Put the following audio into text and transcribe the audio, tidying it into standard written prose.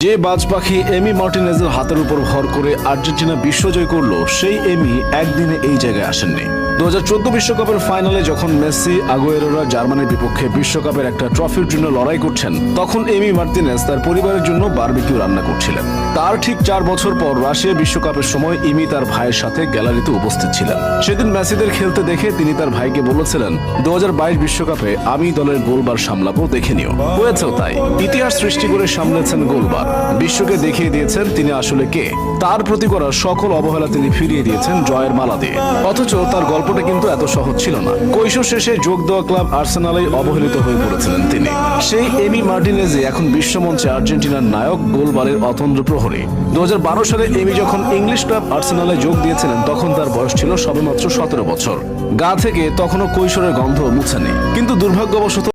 যে বাজ পাখি এমি মার্টিনেজের হাতের উপর ভর করে আর্জেন্টিনা বিশ্বজয় করলো, সেই এমি একদিনে এই জায়গায় আসেননি। 2014 বিশ্বকাপের ফাইনালে যখন মেসি, আগুয়েরোরা জার্মানির বিপক্ষে বিশ্বকাপের একটা ট্রফির জন্য লড়াই করছেন, তখন এমি মার্টিনেজ তার পরিবারের জন্য বারবিকিউ রান্না করছিলেন। তার ঠিক 4 বছর পর রাশিয়া বিশ্বকাপের সময় এমি তার ভাইয়ের সাথে গ্যালারিতে উপস্থিত ছিলেন। সেদিন মেসিদের খেলতে দেখে তিনি তার ভাইকে বলেছিলেন, 2022 বিশ্বকাপে আমি দলের গোলবার সামলাবো, দেখে নিও। হয়েছেও তাই। ইতিহাস সৃষ্টি করে সামলেছেন গোলবার, বিশ্বকে দেখিয়ে দিয়েছেন তিনি আসলে কে। তার প্রতি করা সকল অবহেলা তিনি ফিরিয়ে দিয়েছেন জয়ের মালা দিয়ে। অথচ তার গল্পটা কিন্তু এত সহজ ছিল না। কৈশোর শেষে যোগ দেওয়া ক্লাব আর্সেনালে অবহেলিত হয়ে পড়েছিলেন তিনি। সেই এমি মার্টিনেজে এখন বিশ্বমঞ্চে আর্জেন্টিনার নায়ক, গোলবারের অতন্দ্র প্রহরী। 2012 সালে এমি যখন ইংলিশ ক্লাব আর্সেনালে যোগ দিয়েছিলেন, তখন তার বয়স ছিল সবেমাত্র 17 বছর। গা থেকে তখনও কৈশোরের গন্ধ মুছেনি। কিন্তু দুর্ভাগ্যবশত